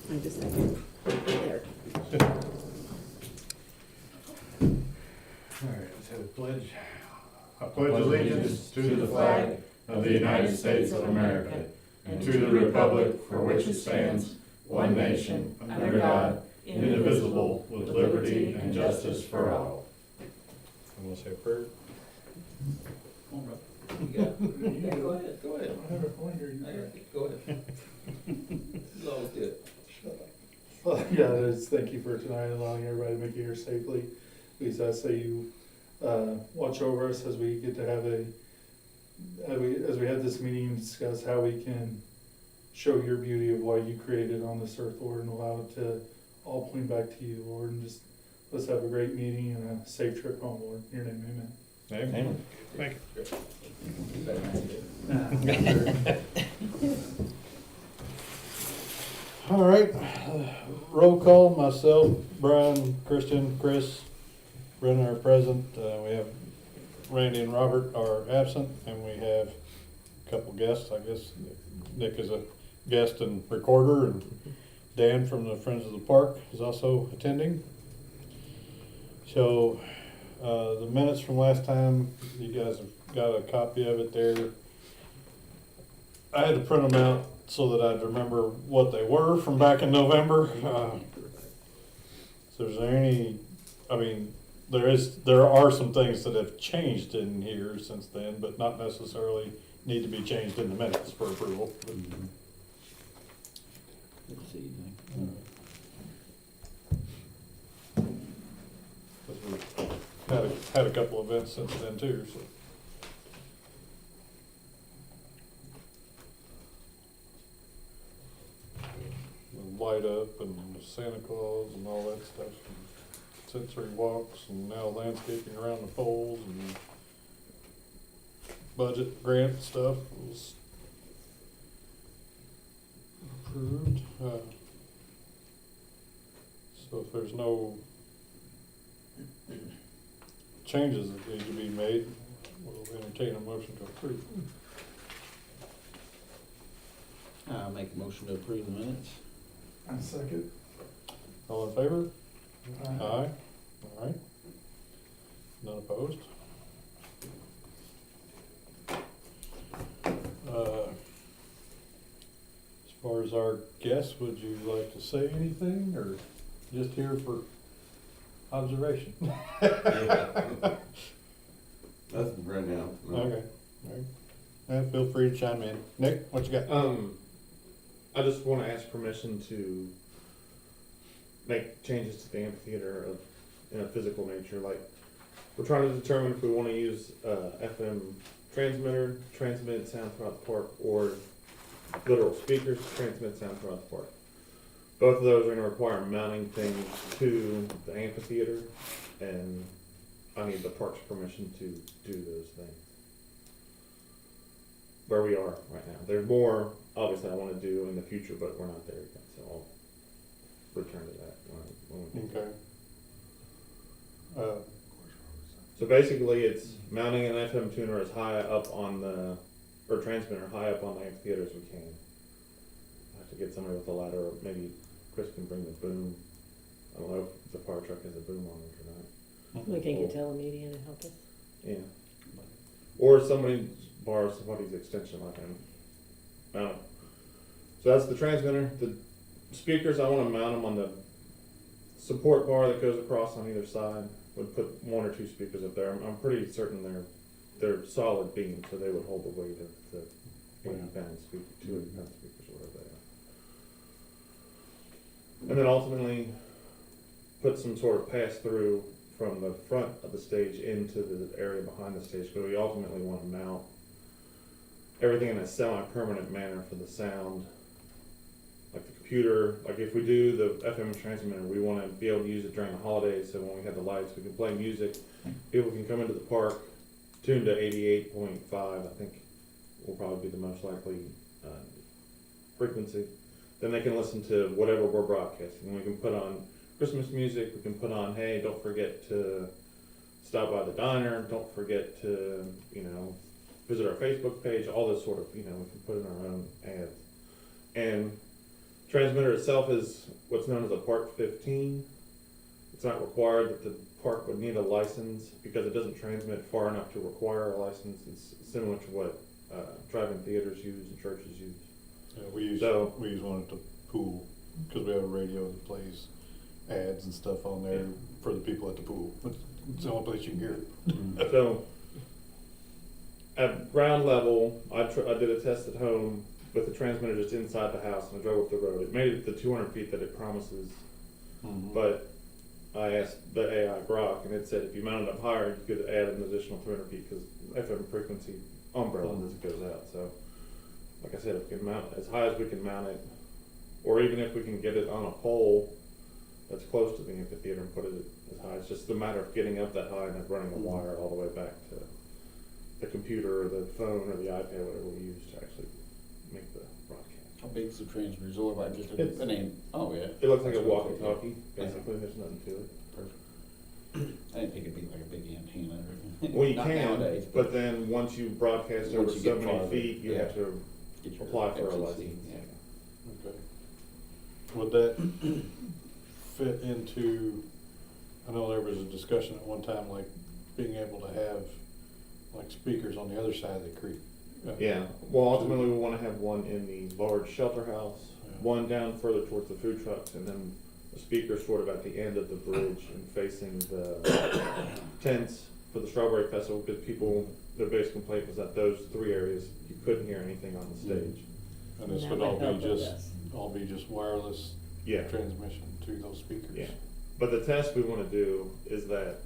I just second. There. All right, let's have a pledge. I pledge allegiance to the flag of the United States of America and to the republic for which it stands, one nation, under God, indivisible, with liberty and justice for all. I'm gonna say a prayer. Come on, bro. You got it. Yeah, go ahead, go ahead. Go ahead. It's always good. Yeah, it is. Thank you for tonight, allowing everybody to make it here safely. Please, I say you watch over us as we get to have as we have this meeting and discuss how we can show your beauty of what you created on this earth, Lord, and allow it to all point back to you, Lord, and just let's have a great meeting and a safe trip home, Lord. In your name, amen. Amen. Thank you. All right, roll call, myself, Brian, Christian, Chris, Brennan are present. We have Randy and Robert are absent, and we have a couple guests. I guess Nick is a guest and recorder, and Dan from the Friends of the Park is also attending. So the minutes from last time, you guys have got a copy of it there. I had to print them out so that I'd remember what they were from back in November. So is there any, I mean, there are some things that have changed in here since then, but not necessarily need to be changed in the minutes for approval. Good to see you, man. Because we've had a couple events since then too, so. The light up and Santa Claus and all that stuff. Sensory walks and now landscaping around the poles and budget grant stuff was approved. So if there's no changes that need to be made, we'll entertain a motion to approve. I'll make a motion to approve the minutes. I second. All in favor? Aye. All right. None opposed? As far as our guests, would you like to say anything, or just here for observation? Nothing right now. No. Okay. All right. Feel free to chime in. Nick, what you got? I just want to ask permission to make changes to the amphitheater in a physical nature. Like, we're trying to determine if we want to use FM transmitter to transmit sound throughout the park, or literal speakers to transmit sound throughout the park. Both of those are going to require mounting things to the amphitheater, and I need the park's permission to do those things. Where we are right now. There's more, obviously, I want to do in the future, but we're not there yet, so I'll return to that when we do. Okay. So basically, it's mounting an FM tuner as high up on the, or transmitter high up on the amphitheater as we can. I have to get somebody with a ladder, or maybe Chris can bring the boom. I don't know if the fire truck has a boom on it or not. We can get telemedia to help us. Yeah. Or somebody borrows somebody's extension like him. So that's the transmitter. The speakers, I want to mount them on the support bar that goes across on either side. Would put one or two speakers up there. I'm pretty certain they're solid beams, so they would hold the weight of the 80-pound speaker, 280-pound speakers, or whatever they are. And then ultimately put some sort of pass through from the front of the stage into the area behind the stage, but we ultimately want to mount everything in a semi-permanent manner for the sound. Like the computer, like if we do the FM transmitter, we want to be able to use it during the holidays, so when we have the lights, we can play music. People can come into the park, tuned to 88.5, I think will probably be the most likely frequency. Then they can listen to whatever we're broadcasting. We can put on Christmas music, we can put on, hey, don't forget to stop by the diner, don't forget to, visit our Facebook page, all this sort of, we can put in our own ads. And Transmitter itself is what's known as a Part 15. It's not required that the park would need a license because it doesn't transmit far enough to require a license. It's similar to what drive-in theaters use and churches use. Yeah, we use one at the pool, cause we have a radio that plays ads and stuff on there for the people at the pool. It's the only place you can hear it. So, at ground level, I did a test at home with the transmitter just inside the house, and I drove up the road. It made it the 200 feet that it promises, but I asked the AI Grok, and it said if you mount it up higher, you could add an additional 300 feet because FM frequency umbrella as it goes out. So, like I said, if we can mount it as high as we can mount it, or even if we can get it on a pole that's close to the amphitheater and put it as high, it's just a matter of getting up that high and then running a wire all the way back to the computer or the phone or the iPad, whatever we use to actually make the broadcast. How big's the transmitter? Is it about just It's- a name? Oh, yeah. It looks like a That's what I walkie-talkie, thought, basically, there's nothing to it. yeah. Perfect. I didn't think it'd be like a big antenna or anything. Well, you Not can, nowadays, but then once you broadcast over Once you so get many farther, feet, you have to get your apply for a FCC, license. yeah. Okay. Would that fit into, I know there was a discussion at one time, like being able to have like speakers on the other side of the creek. Yeah, well, ultimately, we wanna have one in the large shelter house, Yeah. one down further towards the food trucks, and then a speaker sort of at the end of the bridge and facing the tents for the Strawberry Festival, because people, their biggest complaint was that those three areas, you couldn't hear anything on the stage. And this That would would all help be with just, this. wireless Yeah, transmission to those speakers. yeah. But the test we wanna do is that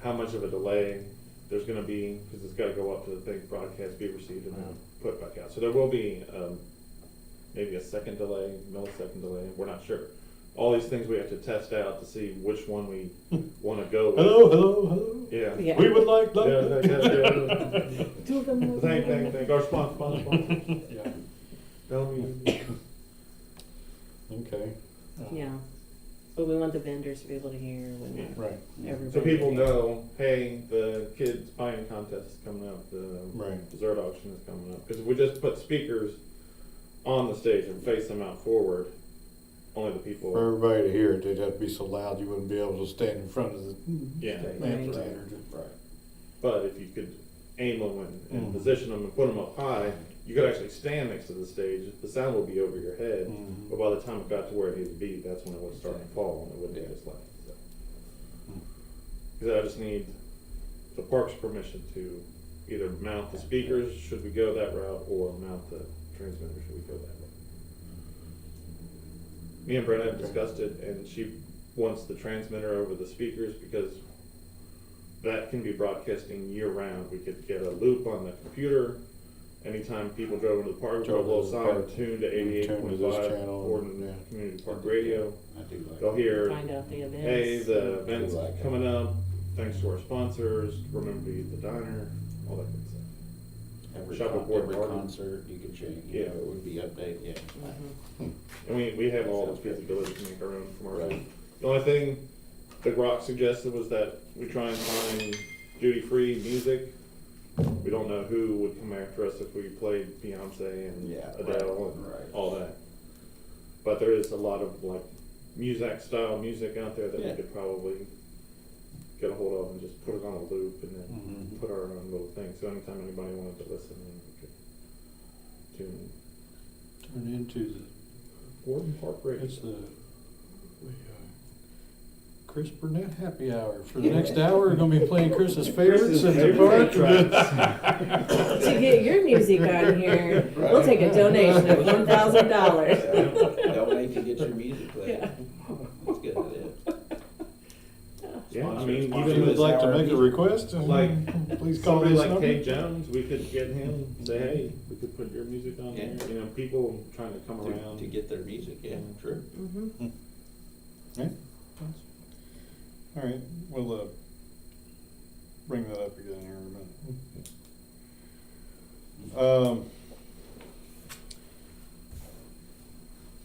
how much of a delay there's gonna be, because it's gotta go up to the thing, broadcast, be received, and then put back out. So there will be, maybe a second delay, millisecond delay, we're not sure. All these things we have to test out to see which one we wanna go with. Hello. Yeah. Yeah. We would like Yeah, that. yeah. Two of them. Thank, our sponsor. Yeah, Tell me. okay. Yeah, but we want the vendors to be able to hear when Yeah. Right, everybody. So people know, hey, the kids buying contest is coming up, the right. dessert auction is coming up. Because if we just put speakers on the stage and face them out forward, only the people. For everybody to hear it, they'd have to be so loud you wouldn't be able to stand in front of the Yeah. amphitheater. Right. But if you could aim them and Mhm. position them and put them up high, you could actually stand next to the stage. The sound would be over your head, Mhm. but by the time it got to where it needed to be, that's when it would start to fall and it wouldn't be as loud. So. Because I just need the park's permission to either mount the speakers, should we go that route, or mount the transmitter, should we go that route. Me and Brenda have discussed it, and she wants the transmitter over the speakers because that can be broadcasting year round. We could get a loop on the computer. Anytime people drove into the park, drove a little into the sign, park, tune to tune to this 88.5 channel, Borden yeah. Community Park Radio. I do like They'll hear, Find out the events. hey, the event's like it. coming up, thanks to our sponsors, remember to eat the diner, all that good stuff. Every, Shop at Borden every Park. concert you could change, Yeah. it would be updated, yeah. Mhm. And we have all the feasibility to make our own commercial. The only thing the Grok suggested was that we try and find duty-free music. We don't know who would come after us if we played Beyonce and Yeah, Adele and right. all that. But there is a lot of like style music out there that we Yeah. could probably get a hold of and just put it on a loop and then Mhm. put our own little thing. So anytime anybody wanted to listen, then we could tune in. Turn into the, Borden Park Radio. it's the Chris Burnett happy hour. For the next hour, we're gonna be playing Chris's favorites at the park. To get your music on here, we'll take a donation of $1,000. Donate to get your music played. Yeah. That's good, Yeah, I Sponsor- mean, sponsor If even you would this like to hour make a music. request, Like, please call somebody this like number. Kate Jones, we could get him, say, hey, we could put your music on Yeah. there. You know, people trying to come To, around. to get their music, yeah, true. Mhm. Yeah. All right, we'll bring that up again here in a minute.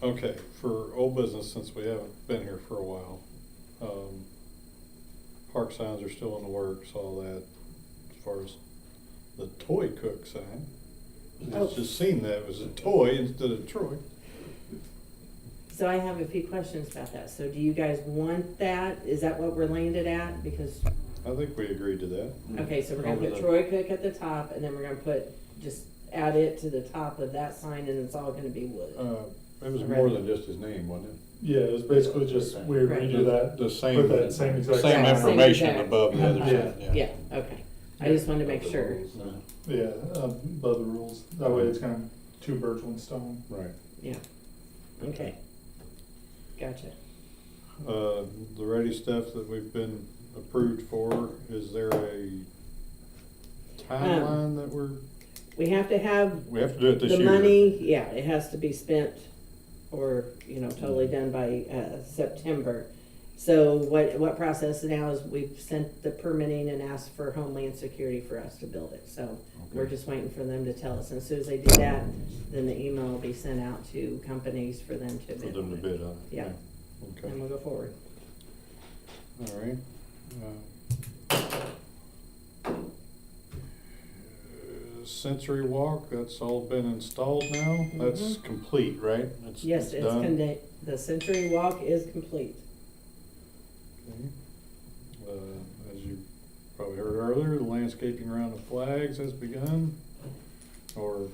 Okay, for old business, since we haven't been here for a while, park signs are still in the works, all that, as far as the toy cook sign. Oh. It's just seen that it was a toy instead of Troy. So I have a few questions about that. So do you guys want that? Is that what we're landed at? Because, I think we agreed to that. okay, so we're gonna Over put the- Troy Cook at the top, and then we're gonna put, just add it to the top of that sign, and it's all gonna be wood. It was more than just his name, wasn't it? Yeah, it was basically just, we agreed to that, The same, put that same exact. same sign. information exact. above the other Yeah. side, yeah. Yeah, okay. I just wanted to make sure. Yeah, above the rules, that way it's kind of two birds, one stone. Right. Yeah. Okay. Gotcha. The ready stuff that we've been approved for, is there a timeline that We have to have we have to do it this the year? money, yeah, it has to be spent or, totally done by, September. So what process now is we've sent the permitting and asked for Homeland Security for us to build it. So we're Okay. just waiting for them to tell us. And as soon as they do that, then the email will be sent out to companies for them to For bid them on to it. bid on it? Yeah. Okay, And we'll go forward. all right. Sensory Walk, that's all been installed now? That's Mhm. complete, right? Yes, it's done? the Century Walk is complete. Okay. As you probably heard earlier, the landscaping around the flags has begun. Or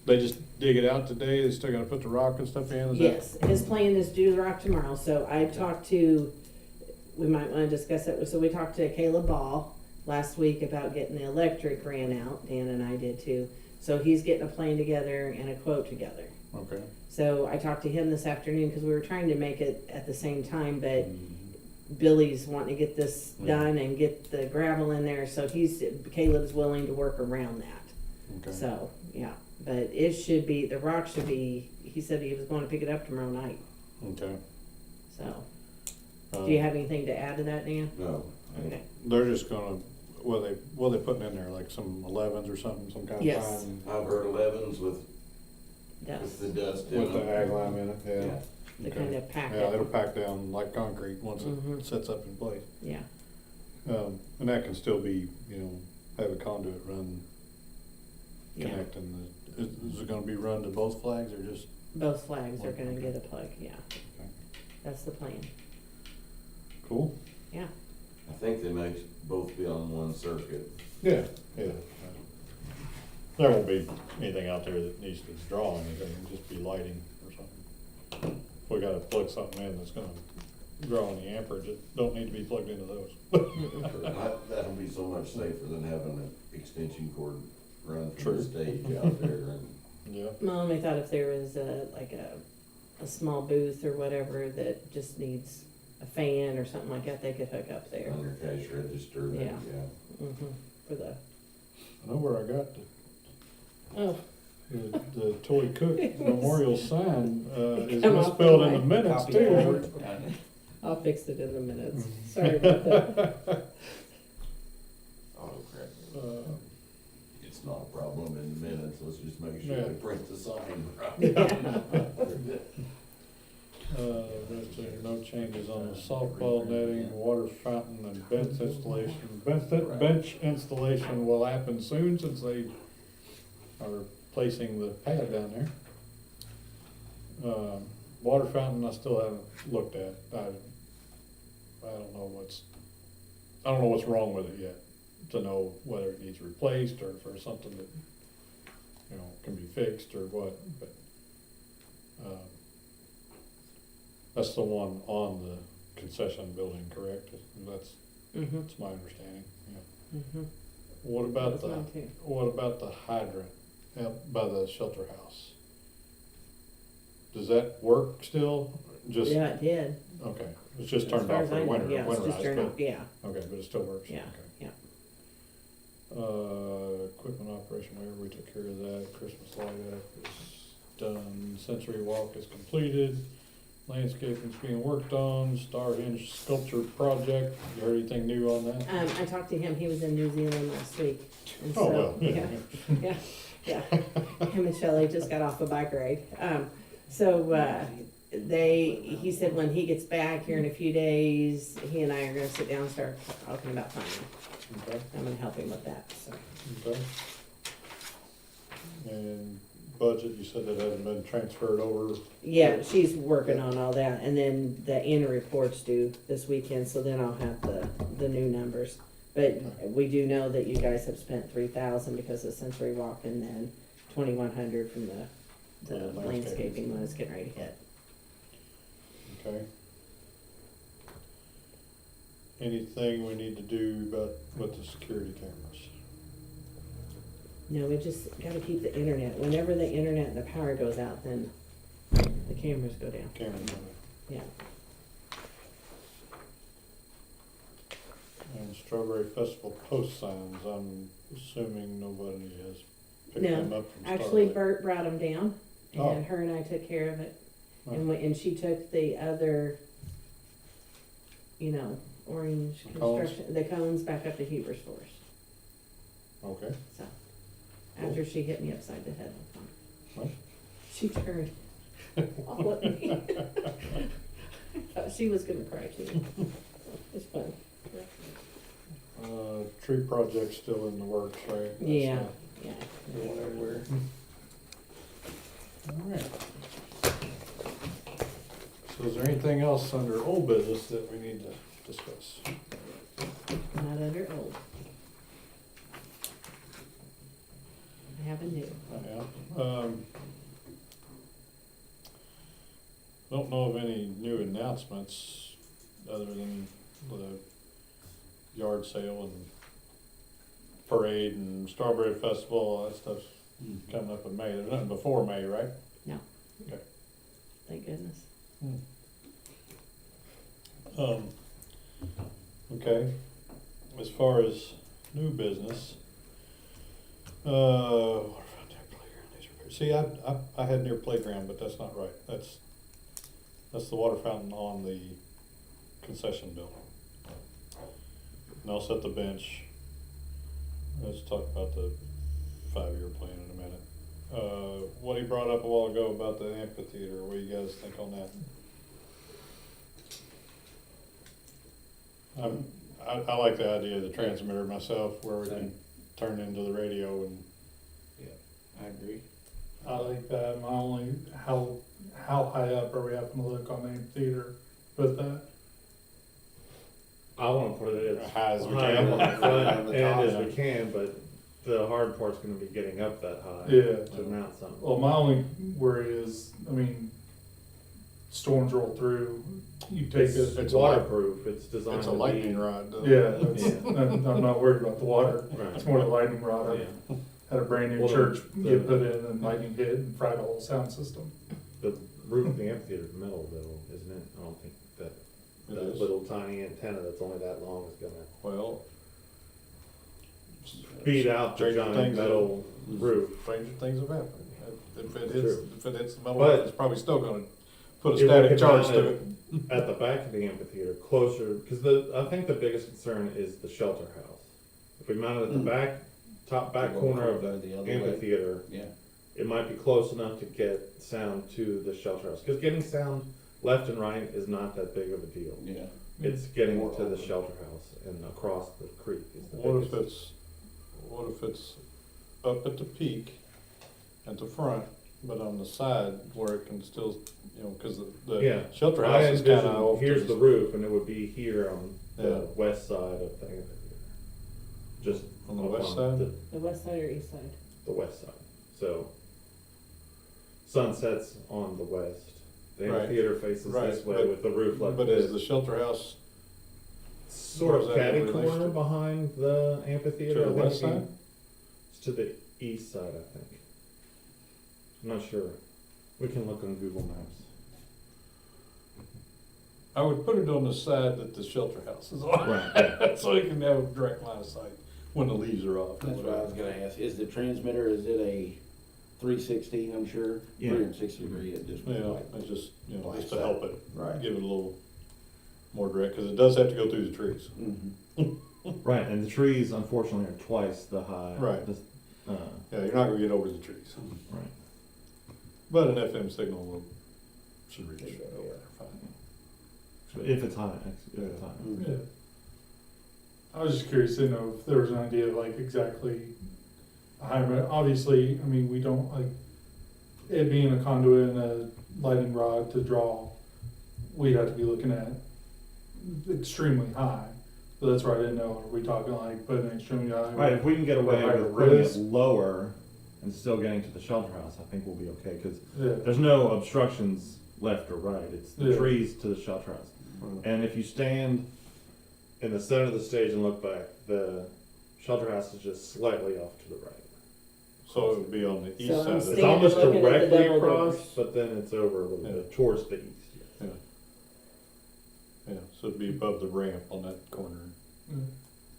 they just dig it out today, they still gotta put the rock and stuff in? Is that- Yes, his plan is to do the rock tomorrow, so I talked to, we might wanna discuss it, so we talked to Caleb Ball last week about getting the electric ran out, Dan and I did too. So he's getting a plan together and a quote together. Okay. So I talked to him this afternoon, cause we were trying to make it at the same time, but Billy's wanting to get this Yeah. done and get the gravel in there, so Caleb's willing to work around that. Okay. So, yeah, but it should be, the rock should be, he said he was going to pick it up tomorrow night, Okay. so. Uh, Do you have anything to add to that, Dan? No. Okay. They're just gonna, what are they putting in there, like some 11s or something, some kind of Yes. fine? I've heard 11s with Dust, the dust in With the them. ag lime in it, yeah. Yeah. to Okay. kind of pack Yeah, it, it'll pack down like concrete once Mhm. it sets up in place. yeah. And that can still be, have a conduit run Yeah. connecting is it gonna be run to both flags or just? Both flags are gonna get a plug, yeah. Okay. That's the plan, Cool? yeah. I think they may both be on one circuit. Yeah. There won't be anything out there that needs to draw anything, it'll just be lighting or something. If we gotta plug something in that's gonna draw any amperage, it don't need to be plugged into those. That'll be so much safer than having an extension cord run from True. the stage out there and. Yeah. Mom, I thought if there was a small booth or whatever that just needs a fan or something like that, they could hook up there. On your cash register, then, Yeah. yeah. For the, I know where I got oh, the Toy Cook Memorial sign, is Come off misspelled the in the mic. minutes Copy too. forward. I'll fix it in the minutes, sorry about that. Autocorrect. Uh, It's not a problem in minutes, let's just make sure Yeah. we print the sign right. There's no changes on the softball netting, water fountain, and bench installation. Bench installation will happen soon since they are placing the pad down there. Water fountain, I still haven't looked at. I don't know what's wrong with it yet, to know whether it needs replaced or for something that, can be fixed or what, but, that's the one on the concession building, correct? That's my understanding, yeah. What about That's mine too. what about the hydrant out by the shelter house? Does that work still? Just, Yeah, it did. okay, it's just As turned far off as for I know, winter, yeah, it's just winterized, turned off, but, yeah, okay, but it still works? yeah, Okay. yeah. Equipment operation, whatever, we took care of that. Christmas light up is done. Century Walk is completed. Landscaping's being worked on. Star Hinge sculpture project. You heard anything new on that? I talked to him, he was in New Zealand last week, and Oh, so, well, yeah, yeah. Him and Shelley just got off a bike ride. He said when he gets back here in a few days, he and I are gonna sit down and start talking about funding. Okay, I'm gonna help him with that, so. okay. And budget, you said that hasn't been transferred over. Yeah, she's working on all that, and then the annual report's due this weekend, so then I'll have the new numbers. But we do know that you guys have spent 3,000 because of Century Walk, and then 2,100 from the landscaping when it's getting ready to hit. Okay. Anything we need to do about with the security cameras? No, we just gotta keep the internet. Whenever the internet and the power goes out, then the cameras go down. Camera Yeah. and Strawberry Festival post signs, I'm assuming nobody has picked No, them up from Starlight. Actually, Bert brought them down, Oh. and her and I took care of it. Oh. And she took the other, orange The cones? construction, the cones back up to Huber's for us. Okay. So, after she hit me upside the head with one. What? She turned all at me. I thought she was gonna cry too. It's fun. Tree project still in the works, right? That's Yeah, not yeah. going anywhere. All right. So is there anything else under old business that we need to discuss? Not under old. I have a new. Yeah. Don't know of any new announcements other than the yard sale and parade and Strawberry Festival, all that stuff's coming up in May. There's nothing before May, right? No. Okay. Thank goodness. Okay, as far as new business, waterfront deck playground needs repair. See, I had near playground, but that's not right. That's the water fountain on the concession building. And I'll set the bench. Let's talk about the 5-year plan in a minute. What he brought up a while ago about the amphitheater, what do you guys think on that? I like the idea of the transmitter myself, where we can turn into the radio and. I agree. I like that. My only, how high up are we having to look on the amphitheater with that? I wanna put it As high as we high can. on the front On the end top. as we can, but the hard part's gonna be getting up that high. Yeah. To mount something. Well, my only worry is, storms roll through, you take it. It's waterproof, it's designed It's to a be. lightning rod. though. Yeah, I'm not worried about the water. Right. It's more the lightning rod. Yeah. I had a brand new Well, church the- get put in and lightning hit and fried the whole sound system. The roof of the amphitheater's metal though, isn't it? I don't think that, It that is. little tiny antenna that's only that long is gonna Well. beat out the Stranger giant things metal have- roof. Stranger things have happened. If it True. hits the metal, But- it's probably still gonna put a If we static could charge mount to it. At the back of the amphitheater, closer, because I think the biggest concern is the shelter house. If we mount it at the back, top back corner of the amphitheater, Yeah. it might be close enough to get sound to the shelter house. Because getting sound left and right is not that big of a deal. Yeah. It's getting More to the open. shelter house and across the creek is the What if biggest. it's up at the peak, at the front, but on the side where it can still, cause Yeah. the shelter I house is kinda envision, off. to here's the roof, and it would be here on the Yeah. west side of the amphitheater. Just On the up west on side? The west side or east side? The west side. So sunsets on the west. The Right. amphitheater faces Right, this way but- with the roof like But is the this. shelter house Sort where's of that catty in relation corner to? behind the amphitheater. To the I think west it'd side? be- It's to the east side, I think. I'm not sure. We can look on Google Maps. I would put it on the side that the shelter house is on. Right. So you can have a direct line of sight when the leaves are off. or That's what I was whatever. gonna ask. Is the transmitter, is it a 360, I'm sure? Yeah. 360 degree, it just. It's just, Like just to that. help it, Right. give it a little more direct, cause it does have to go through the trees. Mhm. Right, and the trees unfortunately are twice the high. Right. Yeah, you're not gonna get over the trees. Right. But an FM signal should reach Yeah. over there fine. If it's high, if Yeah. it's high. Mhm. Yeah. I was just curious to know if there was an idea of like exactly, obviously, we don't it being a conduit and a lightning rod to draw, we'd have to be looking at extremely high. So that's where I didn't know, are we talking like putting an extremely high? Right, if we can get away Higher with putting it risk. lower and still getting to the shelter house, I think we'll be okay, because Yeah, there's no obstructions left or right, it's the Yeah. trees to the shelter house. And if you stand in the center of the stage and look back, the shelter house is just slightly off to the right. So it would be on the east So I'm side of It's the, Standing almost looking at the directly double across, doors. but then it's over a little Yeah. bit towards the east. yeah. Yeah, so it'd be above the ramp on that corner. yeah,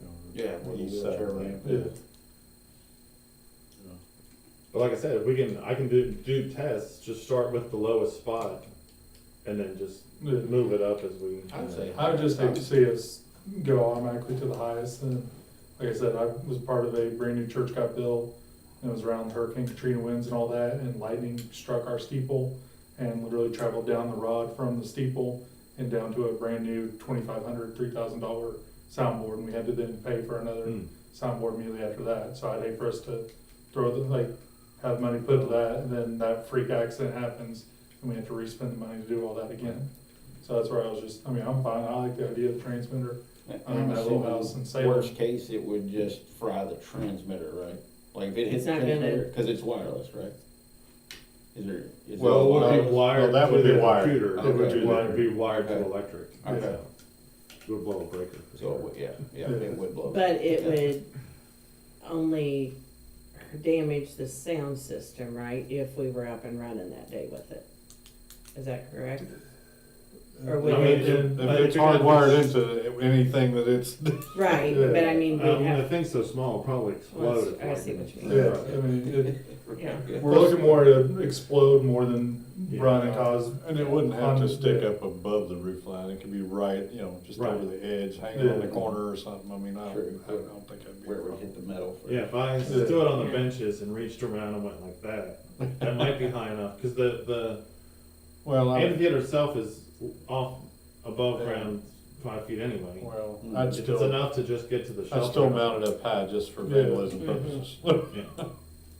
you know, Yeah, where the east side wheelchair of that. ramp yeah. But like I said, if we can, I can do tests, just start with the lowest spot and then just Yeah. move it up as we. I would say. I would just hate to see us go automatically to the highest, and like I said, I was part of a brand new church got built, and it was around Hurricane Katrina winds and all that, and lightning struck our steeple, and literally traveled down the rod from the steeple and down to a brand new $2,500, $3,000 soundboard, and we had to then pay for another Mm. soundboard immediately after that, so I'd hate for us to throw the, like, have money put to that, and then that freak accident happens, and we have to re-spend the money to do all that again. So that's where I was just, I mean, I'm fine, I like the idea of the transmitter. I mean, that little house in Salem. Worst case, it would just fry the transmitter, right? Like if it hits It's the not gonna- transmitter, cause it's wireless, right? Is there? Well, it would well, be wired that to would be the wired. computer. It would be It would be wired to Okay. electric. Okay. So it would blow a breaker. for So, sure. it would- yeah, it would blow. But it Yeah. would only damage the sound system, right, if we were up and running that day with it. Is that correct? Or would I mean, it, If I it's think hardwired it's- into anything that it's, right, but I mean, we The have, thing's so small, it'll probably Well, explode. if I see lightning what you mean. strikes. Yeah, I mean, yeah. we're looking more to explode more than Yeah. run and cause. and it wouldn't have to on- stick yeah. up above the roof line, it could be right, you know, just Right. over the edge, hanging on the Yeah. corner or something, I mean, I True. don't think that'd be a Where it would problem. hit the metal. For Yeah, if I Yeah. stood on the benches and reached around and went like that, that might be high enough, cause the Well, amphitheater itself is off above Yeah. ground 5 feet anyway. well, Mm. I'd It's still, enough to just get to the shelter. I'd still house. mount it up high just for Yeah. vandalism Mhm. purposes. Yeah.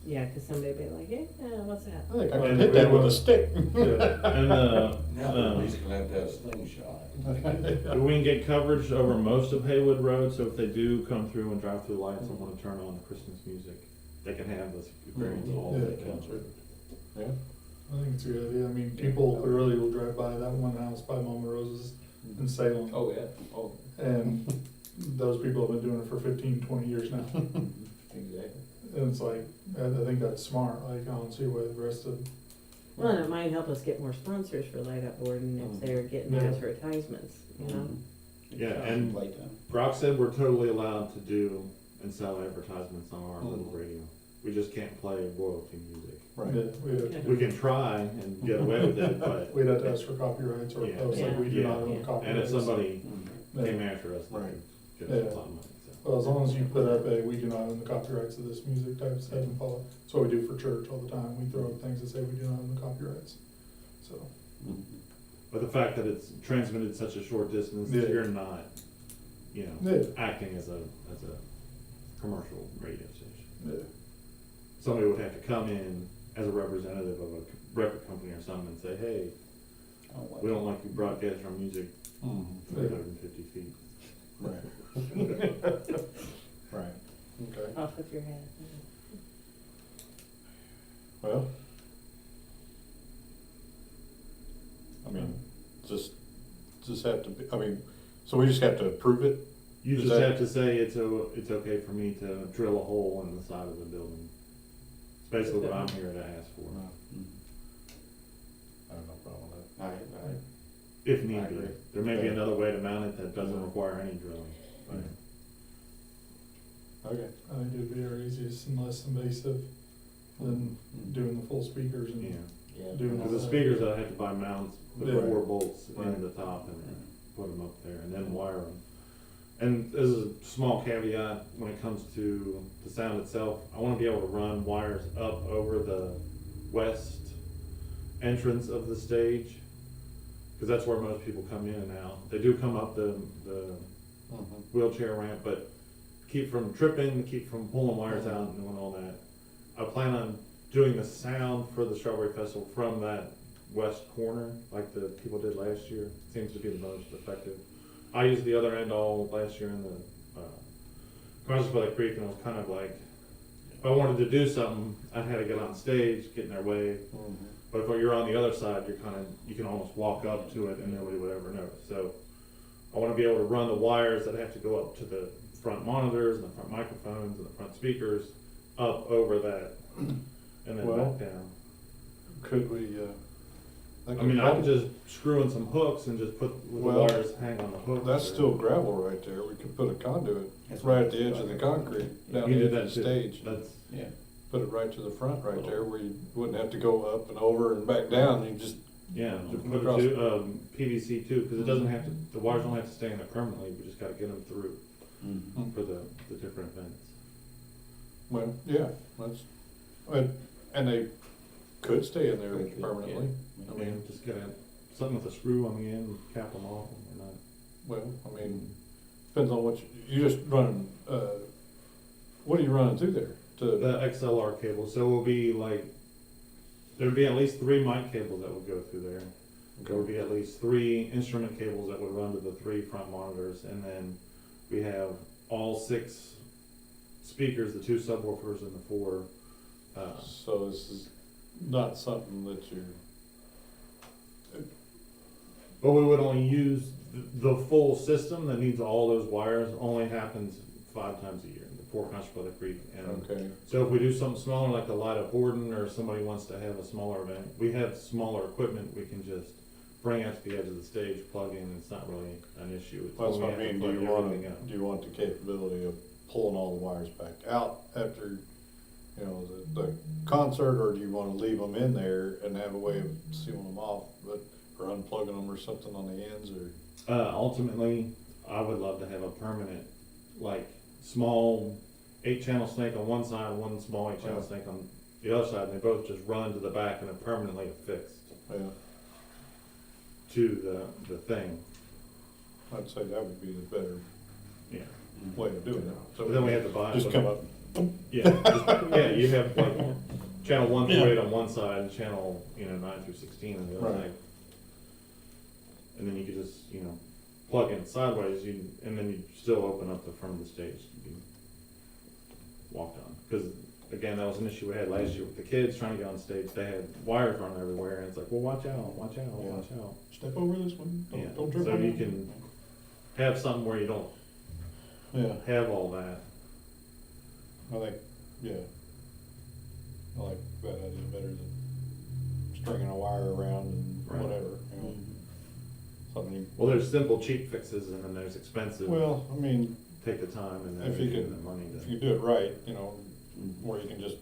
Yeah, cause somebody'd be like, yeah, what's that? I think I Well, can hit that with we- a stick. Yeah, And Now the police gonna have to have a slingshot. we can get coverage over most of Haywood Road, so if they do come through and drive through the lights and wanna turn on the Christmas music, they can have this experience all Yeah. day. Yeah, I think it's a good idea. I mean, people clearly will drive by that one house by Mama Rose's in Salem, Oh, yeah, oh, and those people have been doing it for 15, 20 years now. exactly. And it's like, I think that's smart, like, I don't see why the rest of, Well, and it might help us get more sponsors for Light Up Borden if they're getting Yeah. advertisements, you know? Yeah, and Playtime. Brock said we're totally allowed to do and sell advertisements on our little Mhm. radio. We just can't play royalty music. right. yeah, we'd have We to, can try and get away with it, but, we'd have to ask for copyrights or Yeah. posts, like, we do Yeah. not own the Yeah. and copyrights. if somebody Mm. came Yeah. after us, they Right. could give us Yeah. a lot of money, so. Well, as long as you put up a, we do not own the copyrights of this music type stuff and follow, that's what we do for church all the time, we throw up things that say we do not own the copyrights, so. Mm. But the fact that it's transmitted such a short distance, Yeah. you're not, you know, Yeah, acting as a commercial radio station. yeah, Somebody would have to come in as a representative of a record company or something and say, hey, I don't like we it. don't like you broadcasting our music Mhm. 350 feet. Right. Right, okay, Off with your head. well. I mean, just have to be, I mean, so we just have to approve it? You Is just that- have to say it's okay for me to drill a hole in the side of the building. It's basically what I'm here to ask for, Mm. I have no problem with that. if I need be. agree. There may be Yeah. another way to mount it that doesn't Yeah. require any drilling. Right. Okay. I think it'd be our easiest and less invasive than doing the full speakers and Yeah, Yeah. doing all because the that. speakers, I have to buy mounts with Yeah. 4 bolts in Right. the top and put them up there and then wire them. And as a small caveat, when it comes to the sound itself, I wanna be able to run wires up over the west entrance of the stage, cause that's where most people come in and out. They do come up the Mhm. wheelchair ramp, but keep from tripping, keep from pulling wires out and doing all that. I plan on doing the sound for the Strawberry Festival from that west corner, like the people did last year, seems to be the most effective. I used the other end all last year in the Crossing by the Creek, and it was kind of like, if I wanted to do something, I had to get on stage, get in their way. But if you're on the other side, you can almost walk up to it and nobody would ever notice. So I want to be able to run the wires that have to go up to the front monitors and the front microphones and the front speakers up over that and then Well, back down. Could we, I mean, I could just screw in some hooks and just put the Well, wires hang on the hooks. that's or- still gravel right there. We could put a conduit That's right what at the edge of the concrete, You down can the do edge that of the too. stage. That's, Yeah. Put it right to the front right there where you wouldn't have to go up and over and back down. You just, yeah, just put Across- it to, PVC too, because it doesn't have to, the wires don't have to stay in there permanently, we just gotta get them through for the different events. well, yeah, and they could stay in there They could, permanently. I mean, just get something with a screw on the end, cap them off, and we're not. Well, I mean, depends on what you just running, what are you running through there? To, The XLR cable, so it will be like, there'd be at least 3 mic cables that would go through there. There would be at least 3 instrument cables that would run to the 3 front monitors, and then we have all 6 speakers, the 2 subwoofers and the 4. so this is not something that you're, But we would only use the full system that needs all those wires, only happens 5 times a year, before Country by the Creek. And okay, so if we do something smaller, like the light at Borden, or somebody wants to have a smaller event, we have smaller equipment, we can just bring out to the edge of the stage, plug in, it's not really an issue. It's that's when what I we have mean. to Do plug you want, everything out. do you want the capability of pulling all the wires back out after, you know, the concert, or do you wanna leave them in there and have a way of sealing them off, or unplugging them or something on the ends, or? Ultimately, I would love to have a permanent, like, small 8-channel snake on one side, one small 8-channel Yeah. snake on the other side, and they both just run to the back and are permanently affixed Yeah, to the thing. I'd say that would be the better Yeah. way of doing it. So But then we have to buy. just come up, Yeah, yeah, you have like channel 1 through 8 on one side, and channel, 9 through 16 on the other Right. side. And then you could just, plug in sideways, and then you still open up the front of the stage to be walked on. Because again, that was an issue we had last year with the kids trying to get on stage. They had wires running everywhere, and it's like, well, watch out, watch out, Yeah. watch out. step over this one, Yeah. don't trip So on you it. can have something where you don't Yeah, have all that. I think, yeah. I like that idea better than stringing a wire around and Right. whatever, you know. Something you, Well, there's simple, cheap fixes, and then there's expensive. well, I mean, Take the time and if you everything can, and the money if to. you do it right, you know, where you can just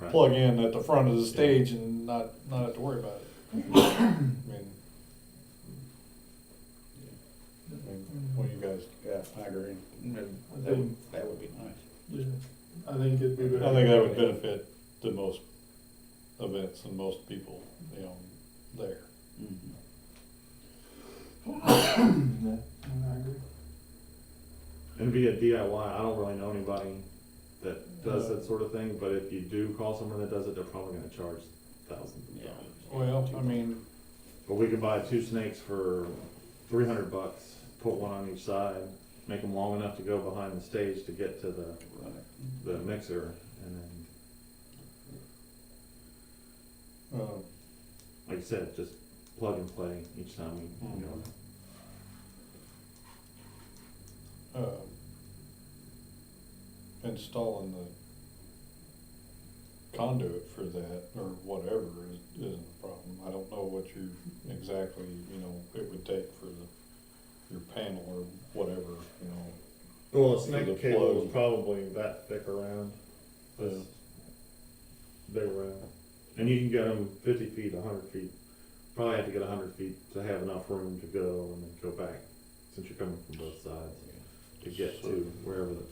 Right. plug in at the front of the stage and not have to worry about it. I mean, what do you guys? Yeah, I agree. That would be nice. Yeah, I think it'd be better. I think that would benefit the most events and most people, you know, there. Yeah, I agree. And be a DIY. I don't really know anybody that does that sort of thing, but if you do call someone that does it, they're probably gonna charge thousands of dollars. Well, I mean, But we can buy 2 snakes for $300, put one on each side, make them long enough to go behind the stage to get to the mixer, and then, like you said, just plug and play each time you go. installing the conduit for that or whatever isn't a problem. I don't know what you exactly, you know, it would take for your panel or whatever, you know. Well, a For the snake cable plug. is probably that thick around, this big around. And you can get them 50 feet, 100 feet. Probably have to get 100 feet to have enough room to go and then go back, since you're coming from both sides, to get to wherever the,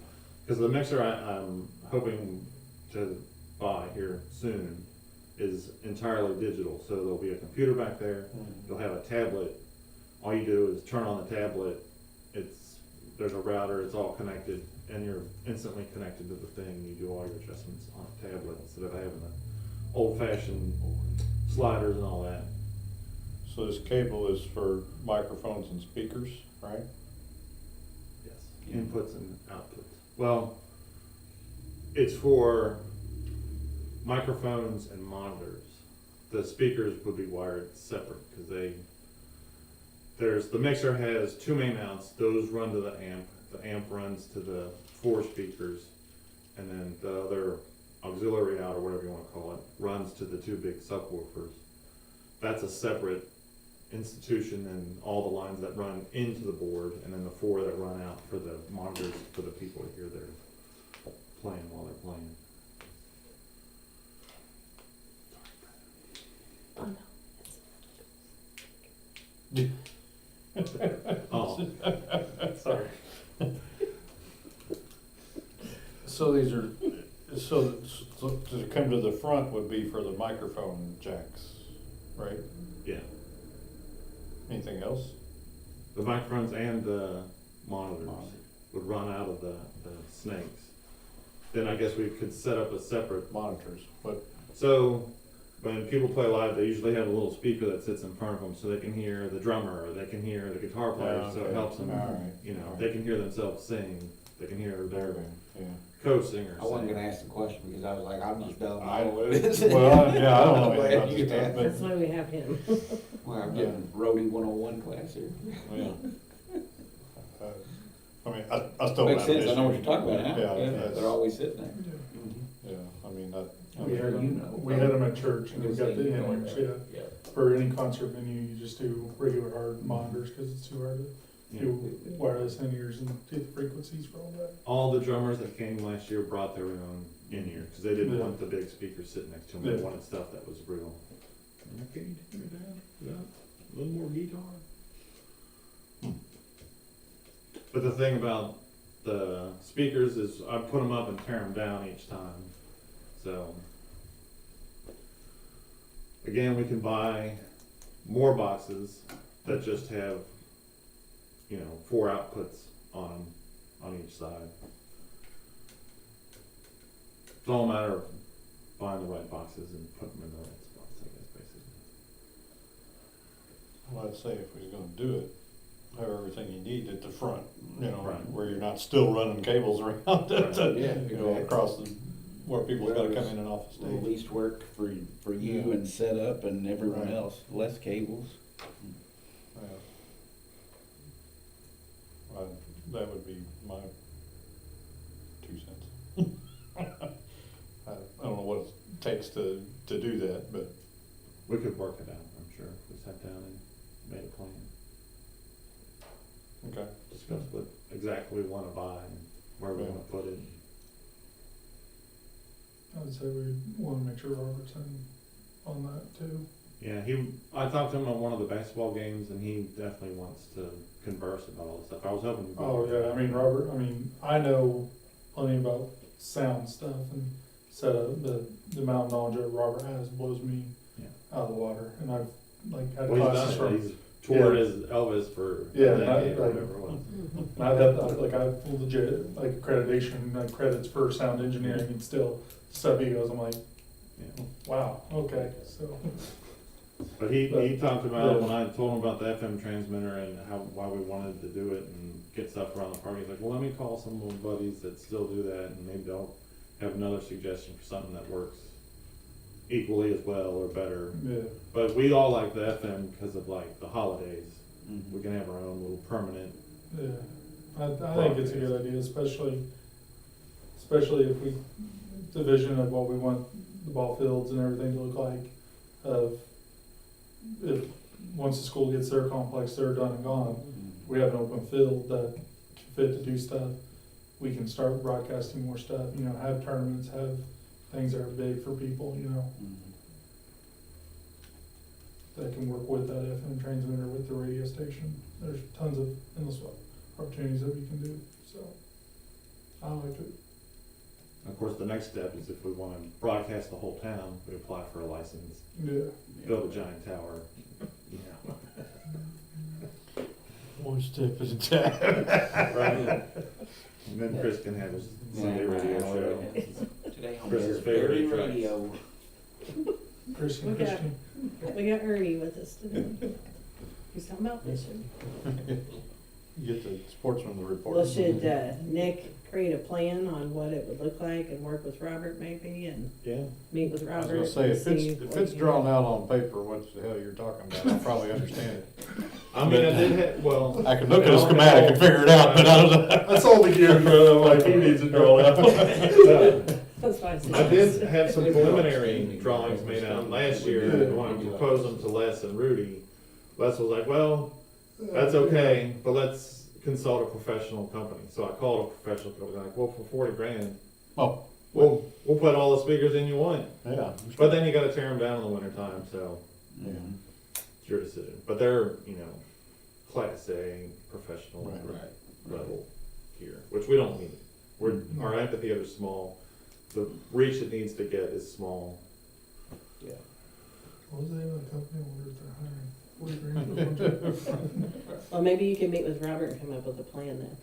because the mixer I'm hoping to buy here soon is entirely digital. So there'll be a computer back there, you'll have a tablet. All you do is turn on the tablet, there's a router, it's all connected, and you're instantly connected to the thing. You do all your adjustments on a tablet instead of having the old-fashioned sliders and all that. So this cable is for microphones and speakers, right? Yes. Inputs and outputs. Well, it's for microphones and monitors. The speakers would be wired separate because the mixer has two main mounts. Those run to the amp. The amp runs to the 4 speakers, and then the other auxiliary out, or whatever you want to call it, runs to the 2 big subwoofers. That's a separate institution, and all the lines that run into the board, and then the 4 that run out for the monitors for the people to hear they're playing while they're playing. Oh, sorry. So these are, so to come to the front would be for the microphone jacks, right? Yeah. Anything else? The microphones and the monitors would run out of the snakes. Then I guess we could set up a separate. Monitors, but So when people play live, they usually have a little speaker that sits in front of them so they can hear the drummer, or they can hear the guitar player, so it helps them, Alright, you know, alright. they can hear themselves sing, they can hear their yeah. co-singer I wasn't sing. gonna ask the question because I was like, I'm just dumb. I- I don't know what it is. Well, yeah, I don't know Go anything ahead, about you this can stuff, That's why we have him. Well, I'm getting roadie 101 class here. Yeah. I mean, I still. Makes have an sense, I know what issue. you're talking about now. Yeah, Yeah, yes. they're always sitting there. Yeah, I mean, We had You them, know. we had them at church and we got the You know, in-ears, yeah. yeah. For any concert venue, you just do regular hard monitors, cause it's too hard to Yeah. do wireless in-ears and get the frequencies for all that. All the drummers that came last year brought their own in-ear, because they didn't Yeah. want the big speakers sitting next to them, they Yeah. wanted stuff that was real. Can you turn it down? Yeah, a little more guitar. But the thing about the speakers is I put them up and tear them down each time, so. Again, we can buy more boxes that just have, 4 outputs on them, on each side. It's all a matter of buying the right boxes and putting them in the right spots, I guess, basically. well, I'd say if we was gonna do it, have everything you need at the front, Right. where you're not still running cables around, Right. Yeah, across the, where people gotta come in and off the A little stage. least work for you Yeah. and setup and everyone Right. else, less cables. Yeah. That would be my 2 cents. I don't know what it takes to do that, but. We could work it out, I'm sure, if we sat down and made a plan, Okay. discuss what exactly we wanna buy and where we Yeah. wanna put it. I would say we wanna make sure Robert's in on that too. Yeah, I talked to him on one of the basketball games, and he definitely wants to converse about all this stuff. I was hoping. to go- Oh, yeah, I mean, Robert, I know plenty about sound stuff and setup, the amount of knowledge that Robert has blows me Yeah. out of the water, and I've, had Well, classes he's done from. it, he's toured Yeah. as Elvis for Yeah, a decade, or like- whatever it was. And I've had, I've legit, accreditation, credits for sound engineering, and still stuff he goes, I'm like, Yeah. wow, okay, so. But he talked about, Yeah. when I told him about the FM transmitter and why we wanted to do it and get stuff around the park, he's like, well, let me call some of my buddies that still do that, and maybe they'll have another suggestion for something that works equally as well or better. Yeah, But we all like the FM because of the holidays. Mhm. We can have our own little permanent. yeah, I think it's a good idea, especially if we, the vision of what we want the ball fields and everything to look like, if, once the school gets their complex, they're done and gone, we have an open field that can fit to do stuff. We can start broadcasting more stuff, have tournaments, have things that are big for people, Mhm. that can work with that FM transmitter, with the radio station. There's tons of endless opportunities that we can do, so I like it. Of course, the next step is if we want to broadcast the whole town, we apply for a license, Yeah, build a giant tower. One step at a time. Right. And then Chris can have his Sunday radio show. Today on Chris's Berry favorite Radio. Christian, Okay. Christian. We got Ernie with us today. He's talking about fishing. You get the sportsman report. Well, should Nick create a plan on what it would look like and work with Robert maybe and Yeah. meet with I was Robert? gonna say, and if see it's, what if it's he- drawn out on paper, what the hell you're talking about, I'll probably understand it. I mean, I did have, well. I can look at a schematic and figure it out, but I don't know. I saw the gear, but I'm like, he needs it drawn out. That's why I said. I did have some preliminary drawings made out last year, and wanted to propose them to Les and Rudy. Les was like, well, that's okay, but let's consult a professional company. So I called a professional company, like, well, for 40 grand, Oh, we'll put all the speakers in you want. yeah. But then you gotta tear them down in the winter time, so Mhm. it's your decision. But they're, Class A, professional Right. level gear, which we don't need. Our amphitheater's small, the reach it needs to get is small. Yeah. What was the name of the company? I wonder if they're hiring 40 grand for one. Well, maybe you can meet with Robert and come up with a plan then.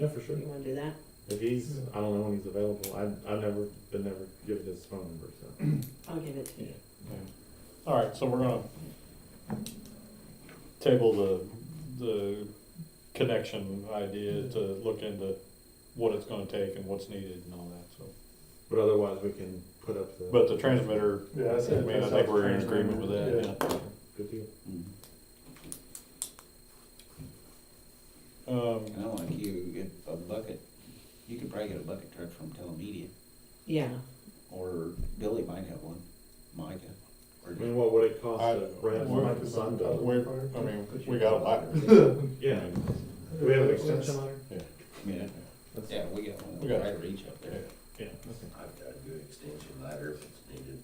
Yeah, for sure. You wanna do that? If he's, I don't know when he's available. I've never given his phone number, so. I'll give it to you. All right, so we're gonna table the connection idea to look into what it's gonna take and what's needed and all that, so. But otherwise, we can put up the. But the transmitter, Yeah, I I said. mean, I think we're in agreement with that, yeah. Good deal. Mhm. Um, I like you get a bucket, you could probably get a bucket truck from Telemedia, Yeah, or Billy might have one, Micah. Or I mean, what would it cost I- to rent we're- like a sun dome? I mean, we got a ladder. Yeah. Do we have an extension ladder? Yeah, That's- yeah, we got one, We got- right reach up there. Yeah, okay. I've got a good extension ladder if it's needed.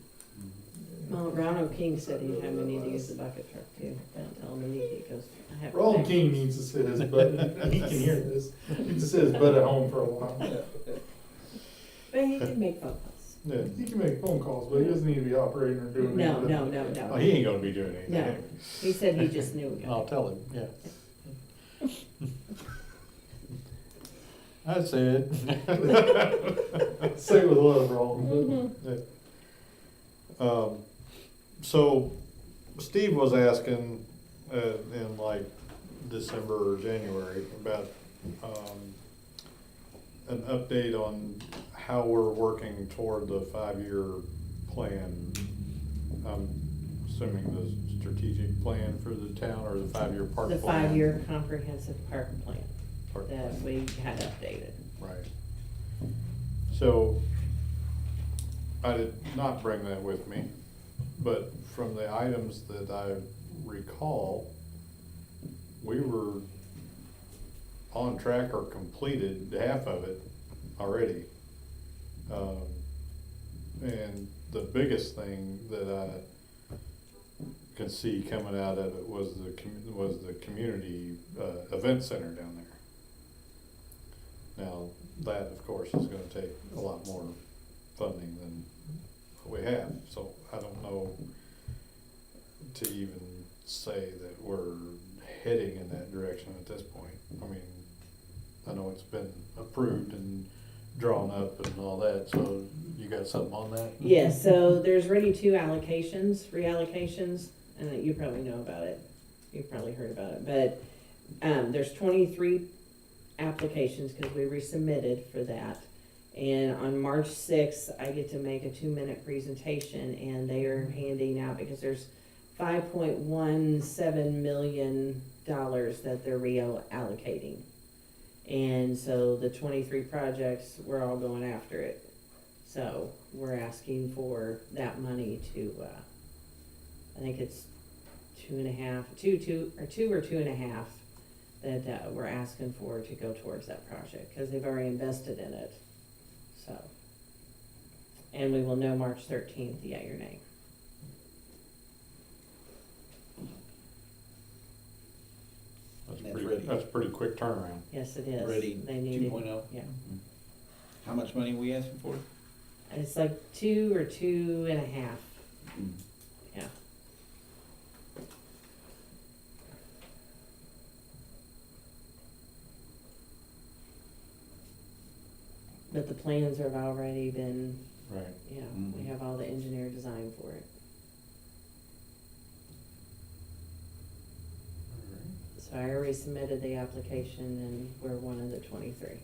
well, Ronald King said he'd have me need to use the bucket truck too. Don't tell him he needs it, because I have. Ronald King needs to sit his butt, he can hear this, he needs to sit his butt at home for a while. But he can make phone calls. Yeah. He can make phone calls, but he doesn't need to be operating or doing No, anything. no, no, Oh, no. he ain't gonna be doing anything. No. He said he just knew a I'll guy. tell him, yeah. I said. Say it with love, Ronald. So Steve was asking, in like December or January about, an update on how we're working toward the 5-year plan. I'm assuming the strategic plan for the town or the 5-year park The plan. 5-year comprehensive park plan Park that plan. we had updated. Right. So, I did not bring that with me, but from the items that I recall, we were on track or completed half of it already. And the biggest thing that I could see coming out of it was the community, event center down there. Now, that of course is gonna take a lot more funding than what we have, so I don't know to even say that we're heading in that direction at this point. I mean, I know it's been approved and drawn up and all that, so you got something on that? Yes, so there's already 2 allocations, reallocations, and you probably know about it. You've probably heard about it, but there's 23 applications because we resubmitted for that. And on March 6th, I get to make a 2-minute presentation, and they are handing out, because there's $5.17 million that they're reallocating. And so the 23 projects, we're all going after it. So we're asking for that money to, I think it's 2.5, two or 2.5 that we're asking for to go towards that project, because they've already invested in it. So, and we will know March 13th, yeah, your name. That's pretty quick turnaround. Yes, it is. Ready They need it. 2.0? Yeah. How much money we asking for? It's like 2 or 2.5. Mm. Yeah. but the plans have already been, Right. yeah, Mhm. we have all the engineer design for it. So I already submitted the application and we're one of the 23.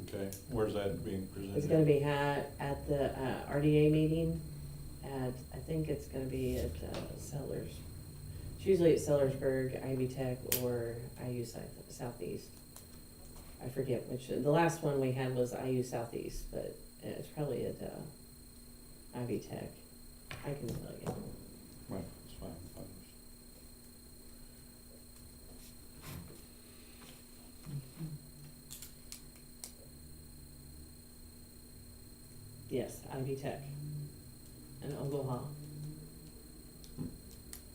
Okay, where's that being presented? It's gonna be at the RDA meeting I think it's gonna be at Sellers. It's usually at Sellersburg, Ivy Tech, or IU Southeast. I forget which, the last one we had was IU Southeast, but it's probably at Ivy Tech. I can tell you. Right, that's fine. Yes, Ivy Tech. And Oglala.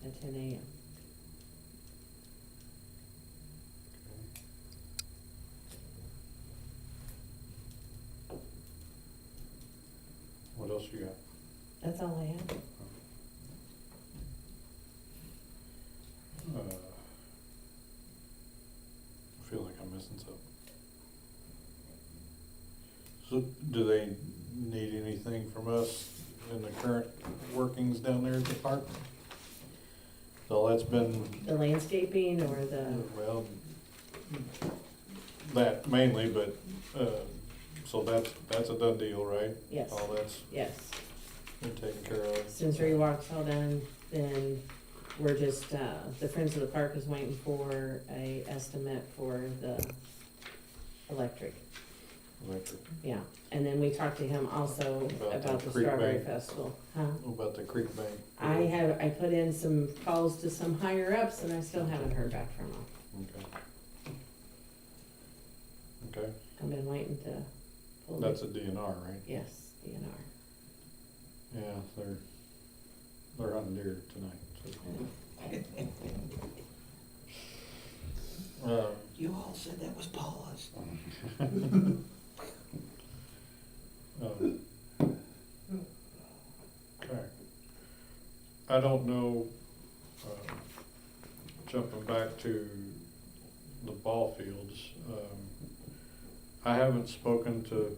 At 10 a.m. What else you got? That's all I have. I feel like I'm missing something. So, do they need anything from us in the current workings down there at the park? So that's been, The landscaping or the, well, that mainly, but, so that's a done deal, right? yes, All that's yes. been taken care of. Since rewalk's all done, then we're just, the Friends of the Park is waiting for a estimate for the electric. Electric. Yeah, and then we talked to him also About the about the creek Strawberry bank. Festival, huh? What about the creek bank? I put in some calls to some higher ups and I still haven't heard back from them. Okay. Okay, I've been waiting to pull. that's a DNR, right? Yes, DNR. Yeah, they're hunting deer tonight, so. You all said that was Paula's. Okay. I don't know, jumping back to the ball fields, I haven't spoken to,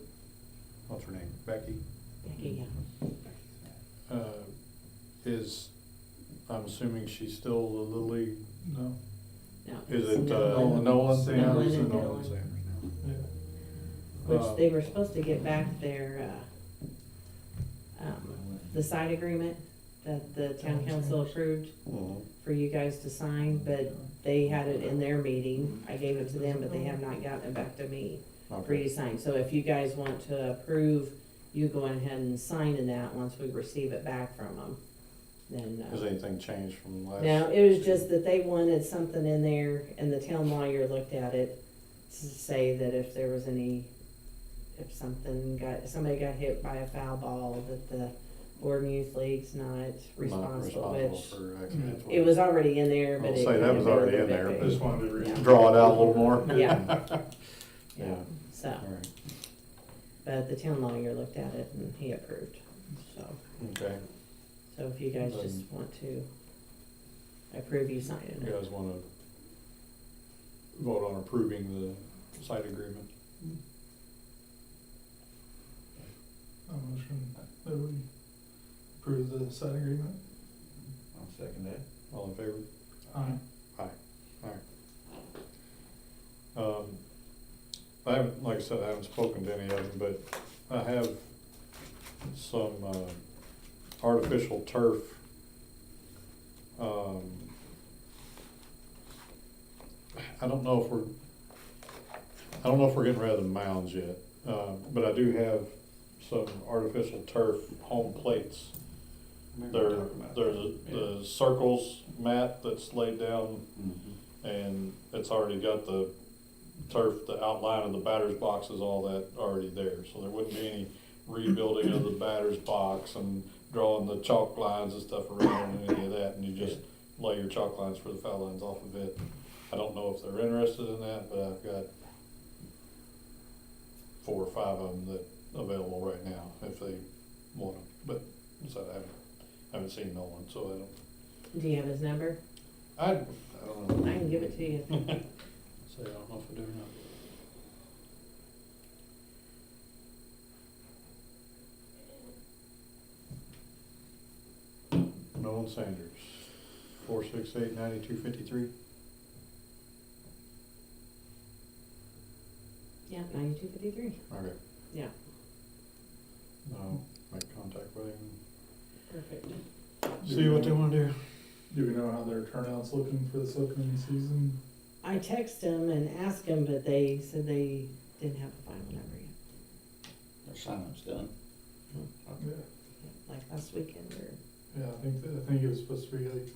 what's her name, Becky? Yeah. I'm assuming she's still the Little League, No. No. is it's it, Nolan. Nolan? Sanders. Nolan and Nolan Nolan. Sanders now. Which Uh, they were supposed to get back their, the side agreement that the town council approved Mhm. for you guys to sign, but they had it in their meeting. I gave it to them, but they have not gotten it back to me for you Okay, to sign. So if you guys want to approve, you going ahead and signing that once we receive it back from them, then. has anything changed from last? No, it was just that they wanted something in there, and the town lawyer looked at it to say that if there was any, if somebody got hit by a foul ball, that the Borden Youth League's not responsible, which, for accidents. it was already in there, but I'll it. say that could was have been a already little in there, bit but bigger. Just wanted to read. Yeah. Draw it out a little more? Yeah. Yeah, So, all right, but the town lawyer looked at it and he approved, so, okay. so if you guys just want to approve you signing You it. guys wanna vote on approving the site agreement? A motion that we approve the site agreement. I'll second that. All in favor? Aye. I haven't, like I said, I haven't spoken to any of them, but I have some, artificial turf. I don't know if we're getting rid of the mounds yet, but I do have some artificial turf home plates. There's the circles mat that's laid down, and it's already got the turf, the outline of the batter's boxes, all that already there, so there wouldn't be any rebuilding of the batter's box and drawing the chalk lines and stuff around and any of that, and you just lay your chalk lines for the foul lines off of it. I don't know if they're interested in that, but I've got 4 or 5 of them that available right now, if they want them, but, so I haven't seen no one, so I don't. Do you have his number? I don't know. I can give it to you. Say, I don't know if I do or Joan Sanders, 468-9253. Yeah, 9253. Okay. Yeah, I'll make contact with him. perfect. See what they wanna do. Do we know how their turnout's looking for this upcoming season? I texted them and asked them, but they said they didn't have a final number yet. Their sign-up's done. Yeah, Like last weekend or yeah, I think it was supposed to be like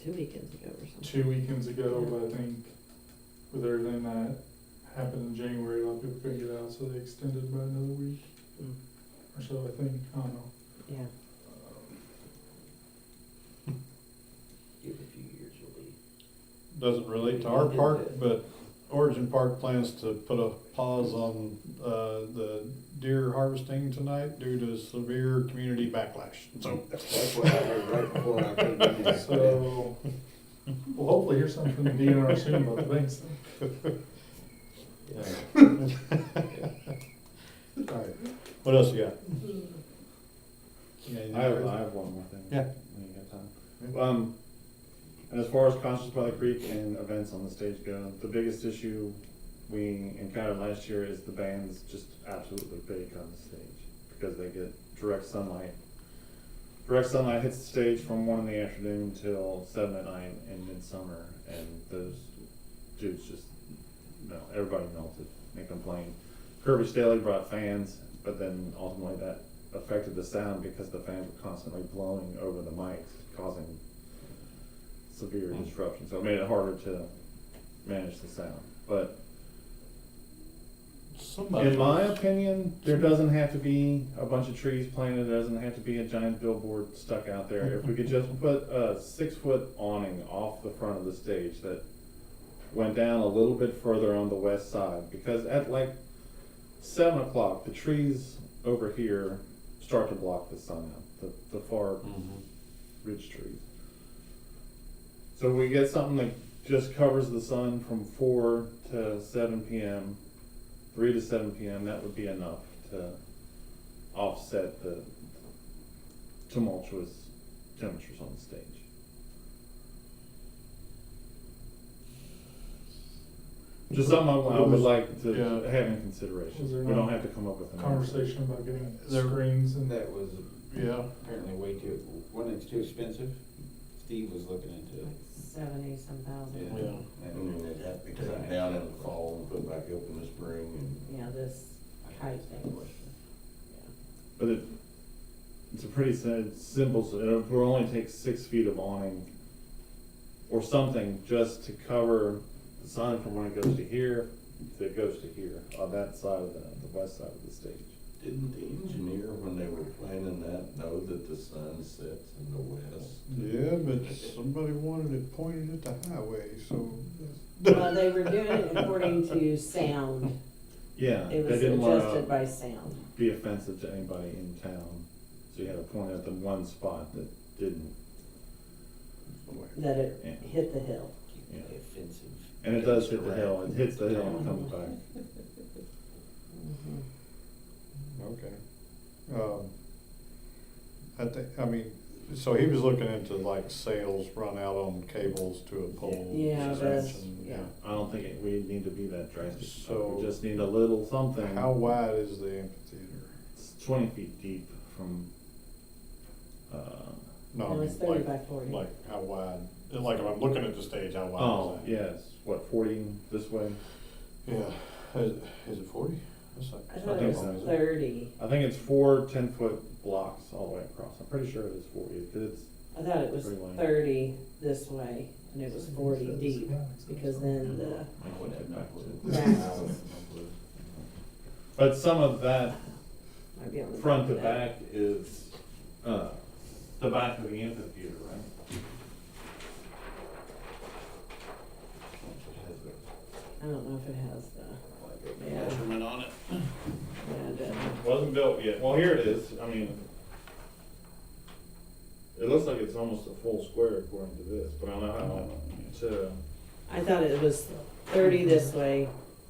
2 weekends ago or something. 2 weekends ago, but I think with everything that happened in January, a lot of people couldn't get out, so they extended by another week Mm. or so, I think, I don't know. Yeah. Give it a few years, you'll be. Doesn't relate to our park, but Origin Park plans to put a pause on the deer harvesting tonight due to severe community backlash. So That's what I heard right before I came in here. So, we'll hopefully hear something from the DNR soon about the banks then. all right, what else you got? I have one more thing. Yeah. When you got time. As far as Conscious by the Creek and events on the stage go, the biggest issue we encountered last year is the bands just absolutely bake on the stage because they get direct sunlight. Direct sunlight hits the stage from 1 in the afternoon till 7 at night in midsummer, and those dudes just, everybody melted. They complained. Kirby Staley brought fans, but then ultimately that affected the sound because the fans were constantly blowing over the mics, causing severe disruption. So it made it harder to manage the sound. But in my opinion, there doesn't have to be a bunch of trees planted. There doesn't have to be a giant billboard stuck out there. If we could just put a 6-foot awning off the front of the stage that went down a little bit further on the west side, because at like 7 o'clock, the trees over here start to block the sun out, the far ridge trees. So we get something that just covers the sun from 4 to 7 p.m., 3 to 7 p.m., that would be enough to offset the tumultuous temperatures on the stage. Just something I would like to Yeah. have in consideration. Was there We don't no have to come up with an Conversation about getting There- screens and That was Yeah. apparently way too, wasn't it too expensive? Steve was looking into it. Like 70 some thousand. Yeah. And then it'd have to be taken down in the fall and put back up in the spring and. Yeah, this kite thing. But it's a pretty simple, it will only take 6 feet of awning or something just to cover the sun from when it goes to here, it goes to here, on that side of the west side of the stage. Didn't the engineer, when they were planning that, know that the sun sets in the west? Yeah, but somebody wanted it pointed at the highway, so. Well, they were doing it according to sound. Yeah, It they was didn't adjusted want to by sound. be offensive to anybody in town, so you had to point at the one spot that didn't. That it Yeah. hit the hill. Yeah. Offensive. And it does hit the hill, it hits the hill and comes back. Okay. I mean, so he was looking into like sails run out on cables to a pole. Yeah, that's, and, yeah. I don't think we need to be that drastic, So- we just need a little something. How wide is the amphitheater? It's 20 feet deep from, No, I No, mean, it's 30 by 40. like how wide? Like if I'm looking at the stage, how wide oh, is that? yes, what, 40 this way? Yeah. Is it 40? That's like, I thought it was so. 30. I think it's 4 10-foot blocks all the way across. I'm pretty sure it is 40, because it's, I thought it was Pretty long. 30 this way, and it was 40 deep, because then the I would have back to. grass But some of that might be on the front to back of that. back is, the back of the amphitheater, right? I don't know if it has the, yeah, Measurement on it? yeah, it doesn't. Wasn't built yet. Well, here it is. I mean, it looks like it's almost a full square according to this, but I don't know how to. I thought it was 30 this way,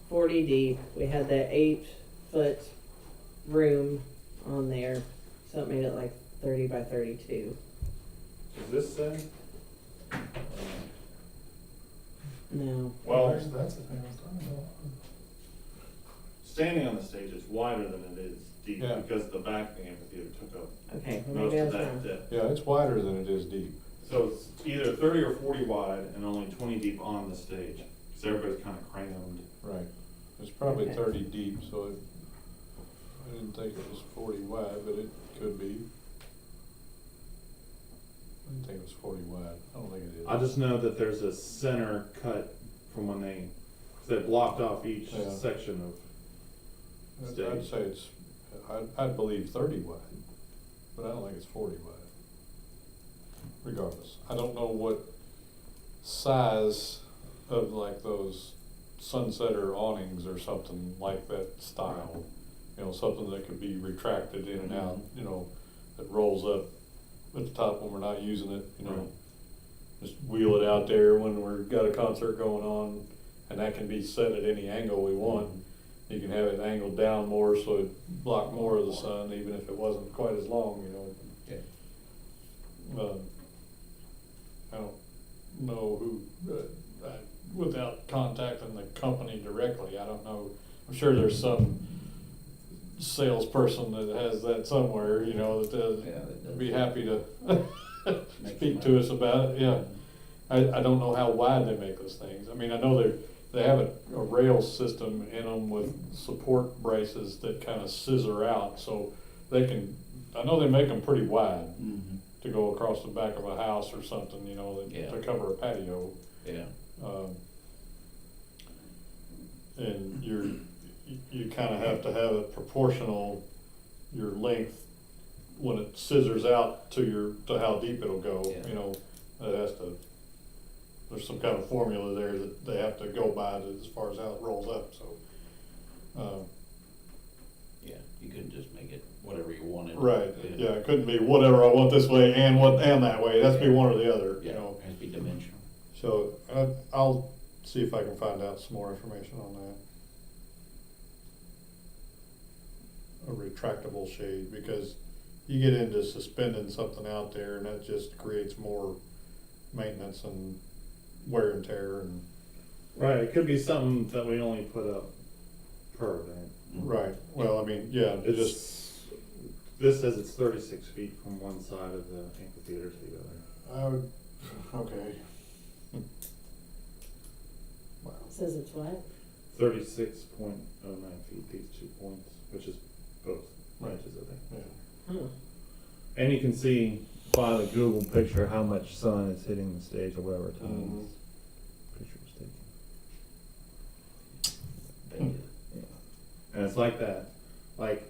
40 deep. We had that 8-foot room on there, so it made it like 30 by 32. Is this say? No. Well, That's the thing I was talking about. standing on the stage is wider than it is deep Yeah. because the back of the amphitheater took up Okay, well, most maybe I of was that wrong. depth. Yeah, it's wider than it is deep. So it's either 30 or 40 wide and only 20 deep on the stage. So everybody's kind of crammed. Right. It's probably Okay. 30 deep, so I didn't think it was 40 wide, but it could be. I didn't think it was 40 wide. I don't think it is. I just know that there's a center cut from when cause they blocked off each Yeah. section of I'd say it's, I'd believe 30 wide, but I don't think it's 40 wide. Regardless, I don't know what size of like those sunsetter awnings or something like that style. You know, something that could be retracted in and out, you know, that rolls up at the top when we're not using it, you know. Right. Just wheel it out there when we've got a concert going on, and that can be set at any angle we want. You can have it angled down more so it block more of the sun, even if it wasn't quite as long, you know. Yeah. I don't know who, without contacting the company directly, I don't know. I'm sure there's some salesperson that has that somewhere, you know, that Yeah, that does. would be happy to Make speak some to us about it, yeah. I don't know how wide they make those things. I mean, I know they have a rail system in them with support braces that kind of scissor out, so they can, I know they make them pretty wide Mhm. to go across the back of a house or something, you know, Yeah. to cover a patio. Yeah. And you kind of have to have it proportional, your length, when it scissors out to how deep it'll go, Yeah. you know, it has to, there's some kind of formula there that they have to go by as far as how it rolls up, so. Yeah, you couldn't just make it whatever you wanted. Right, yeah, it couldn't be whatever I want this way and that way, it has to be one or the other, you Yeah, know. it has to be dimensional. So, I'll see if I can find out some more information on that. A retractable shade, because you get into suspending something out there and that just creates more maintenance and wear and tear and. Right, it could be something that we only put up per event. Right, well, I mean, yeah, it just, It's, this says it's 36 feet from one side of the amphitheater to the other. I would, okay. Wow. Says it's what? 36.09 feet, these 2 points, which is both Right. matches, I think. Yeah. Huh. And you can see by the Google picture how much sun is hitting the stage or whatever time Mhm. this picture was taken. They did. And it's like that. Like,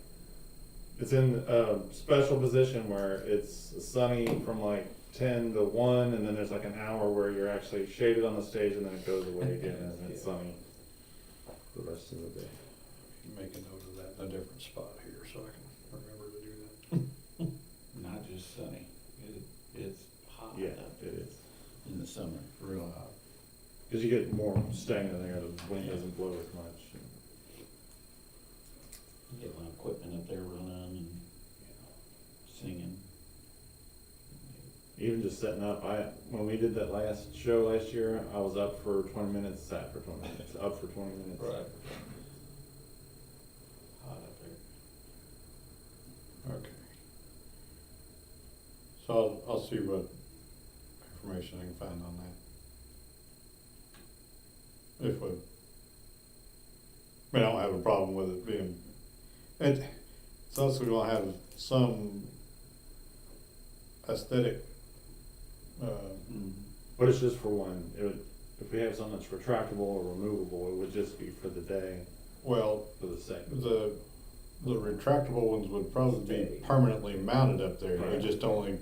it's in a special position where it's sunny from like 10 to 1, and then there's like an hour where you're actually shaded on the stage, and then it goes away again, and it's sunny the rest of the day. Make a note of that in a different spot here so I can remember to do that. Not just sunny. It's hot Yeah, up it is. in the summer, real hot. Because you get more stagnant there, the wind doesn't blow as much. You get a lot of equipment up there running and singing. Even just setting up, when we did that last show last year, I was up for 20 minutes, sat for 20 minutes, up for 20 minutes. Right. Hot up there. Okay. So I'll see what information I can find on that. If we, I mean, I don't have a problem with it being, it's also gonna have some aesthetic, But it's just for one. If we have something that's retractable or removable, it would just be for the day, well, for the segment. the retractable ones would probably be permanently mounted up there, we Right. just only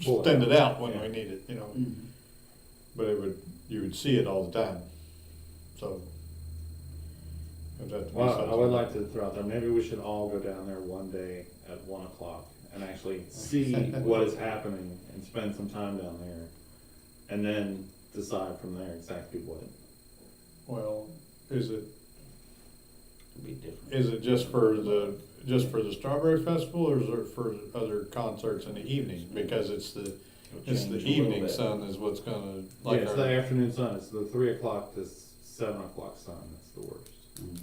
Pull it extend it out when Yeah. we need it, you know. Mm-hmm. But you would see it all the time, so. it'd have to be Well, I something- would like to throw out there, maybe we should all go down there one day at 1 o'clock and actually see what is happening and spend some time down there. And then decide from there exactly what. Well, is it, It'll be different. Is it just for the Strawberry Festival, or is it for other concerts in the evening? Because it's the It'll change a little evening bit. sun is what's gonna, Yeah, like it's our, the afternoon sun, it's the 3 o'clock to 7 o'clock sun, that's the worst. Mhm.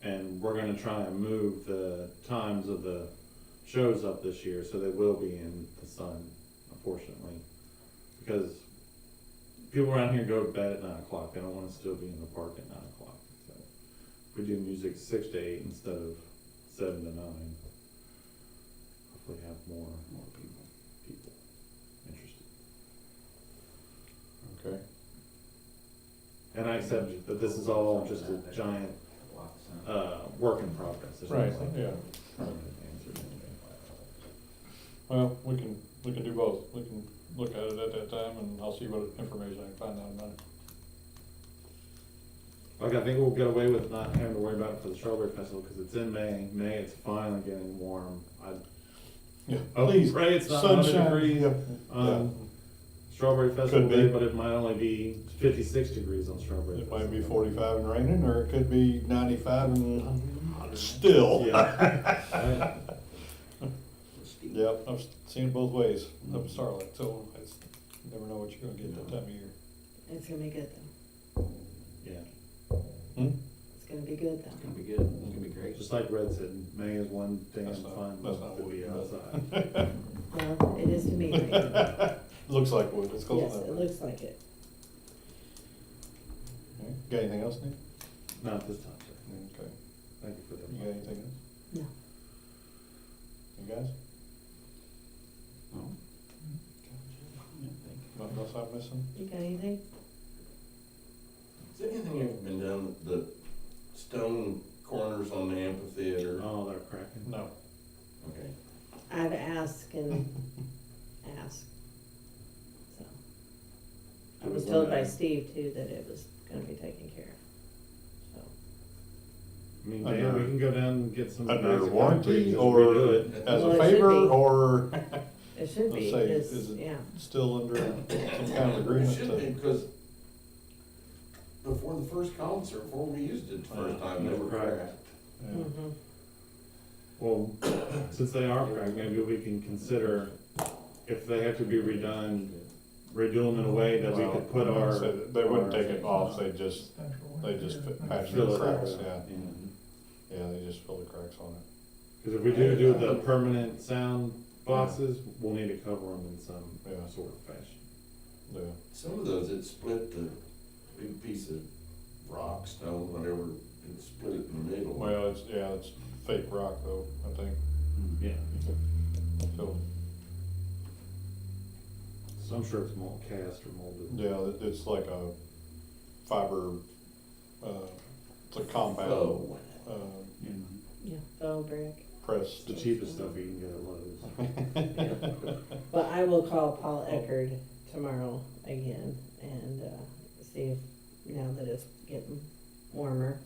And we're gonna try and move the times of the shows up this year, so they will be in the sun, unfortunately. Because people around here go to bed at 9 o'clock, they don't wanna still be in the park at 9 o'clock. So if we do music 6 to 8 instead of 7 to 9, hopefully have more people interested. okay. And I accept that this is all just a giant, work in progress. There's no, Right, like, yeah. answer to anything. Well, we can do both. We can look at it at that time, and I'll see what information I can find out about it. Like, I think we'll get away with not having to worry about it for the Strawberry Festival, because it's in May. May, it's finally getting warm. Yeah, Please, pray it's not 100 degrees Yeah. on Strawberry Festival Could be. Day, but it might only be 56 degrees on Strawberry It Festival. might be 45 and raining, or it could be 95 and still. Yeah. Right. Yep, I've seen it both ways up in Starlight, so it's, you never know what you're gonna get that time of year. It's gonna be good though. Yeah. Hmm? It's gonna be good It's though. gonna be good, it's gonna be great. Just like Red said, May is one damn That's not- fun that's month not to wood, be but- outside. Well, it is to me right now. Looks like wood, it's close Yes, enough. it looks like it. Okay. Got anything else, Nick? Not this time, sir. Okay. Thank you for the. You got anything else? No. You guys? No? Yeah, thank you. Nothing else I'm missing? You got anything? Has anything ever been done, the stone corners on the amphitheater? Oh, they're cracking. No. Okay. I've asked and asked. So. I Do we was told by wanna- Steve too that it was gonna be taken care of. So, I mean, Under- Dan, we can go down and get some. Under bags of warranty concrete and just or redo it. as Well, a it should favor, be. or it should Let's be, say, because, is it- yeah. still under some kind of It agreement should be, to? because before the first concert, before we used it the first time, they were Right. cracked. Yeah. Mhm. Well, since they are cracked, maybe we can consider if they have to be redone, redo them in a way that we Well, could put our. so they wouldn't take it off, they just patch Fill the it cracks, up. yeah. Yeah, they just fill the cracks on it. Cause if we do the permanent sound boxes, we'll need to cover them in some Yeah. sort of fashion. Yeah. Some of those, it split the big piece of rock, stone, whatever, it split it in the middle. Well, it's fake rock though, I think, Yeah, so, so I'm sure it's mold cast or molded. yeah, it's like a fiber, it's a compound, Oh. Yeah, faux brick. press. It's the cheapest stuff you can get at Lowe's. But I will call Paul Eckerd tomorrow again and, see if, now that it's getting warmer.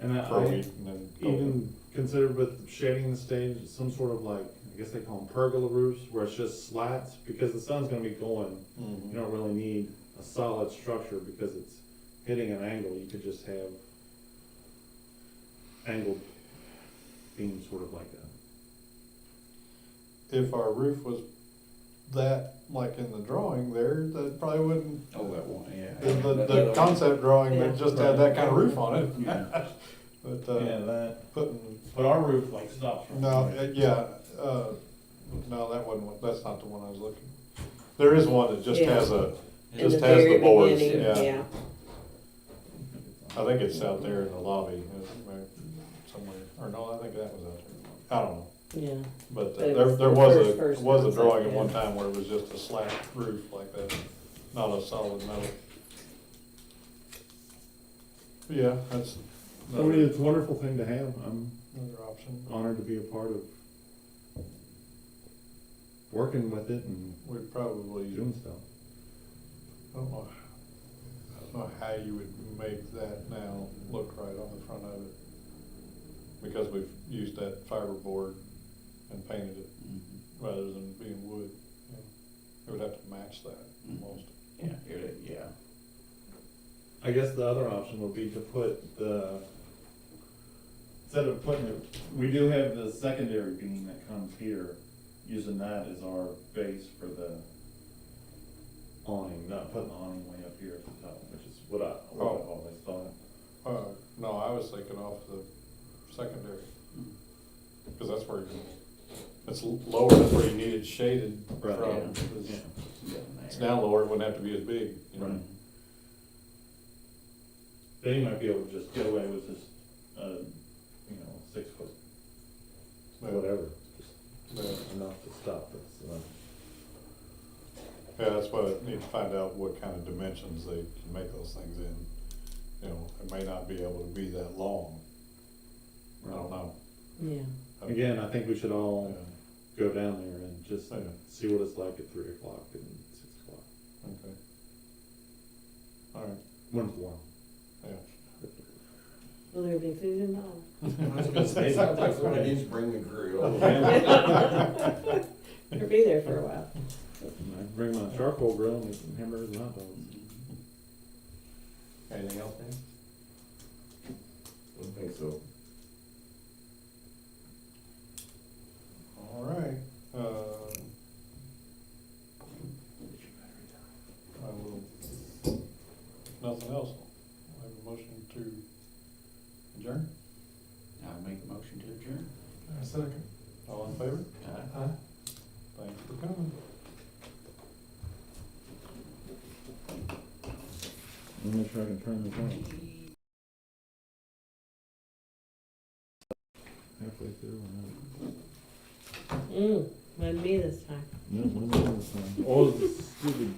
And For a I week and then. even considered with shading the stage, some sort of like, I guess they call them pergola roofs, where it's just slats, because the sun's gonna be going. Mhm. You don't really need a solid structure because it's hitting an angle. You could just have angled beams, sort of like that. If our roof was that, like in the drawing there, that probably wouldn't, Oh, that one, yeah. the concept drawing that just had that kind of roof on it. Yeah. But, Yeah, that, putting, But our roof like stops. no, yeah, no, that wasn't, that's not the one I was looking. There is one that just Yeah. has a, In just the has very the boards, beginning, yeah. I think it's out there in the lobby, somewhere, or no, I think that was out there. I don't know, Yeah, but But it there was there the was first was a concept, drawing at yeah. one time where it was just a slat roof like that, not a solid metal. Yeah, that's I mean, it's a wonderful thing to have. I'm another option. honored to be a part of working with it and We'd probably, doing stuff. I don't know how you would make that now look right on the front of it. Because we've used that fiberboard and painted it rather than being wood. Yeah. It would have to match that almost. yeah, yeah. I guess the other option would be to put the, instead of putting it, we do have the secondary beam that comes here, using that as our base for the awning, not putting the awning way up here at the top, which is what I've always thought. No, I was thinking off the secondary, cause that's where it's lower, that's where you need it shaded Right, from. yeah. 'Cause Yeah. it's down lower, it wouldn't have to be as big, you know? Right. Then you might be able to just get away with just, 6 foot, Yeah. whatever, just Yeah. enough to stop this. Yeah, that's why I need to find out what kind of dimensions they can make those things in. You know, it may not be able to be that long, I don't know. Yeah. Again, I think we should all Yeah, go down there and just Yeah. see what it's like at 3 o'clock and 6 o'clock. okay. All right, When's warm. yeah. Will there be food involved? I was gonna say, sounds like somebody needs to bring the grill. Or be there for a while. I can bring my charcoal grill and make some hamburgers and hot dogs. Anything else, Dan? I don't think so. All right, I will, nothing else, I have a motion to adjourn, I make a motion to adjourn. Second. all in favor? Aye. Thanks for coming. Let me make sure I can turn this on. Halfway through or not? Wasn't me this time. No, this time. Oh, this stupid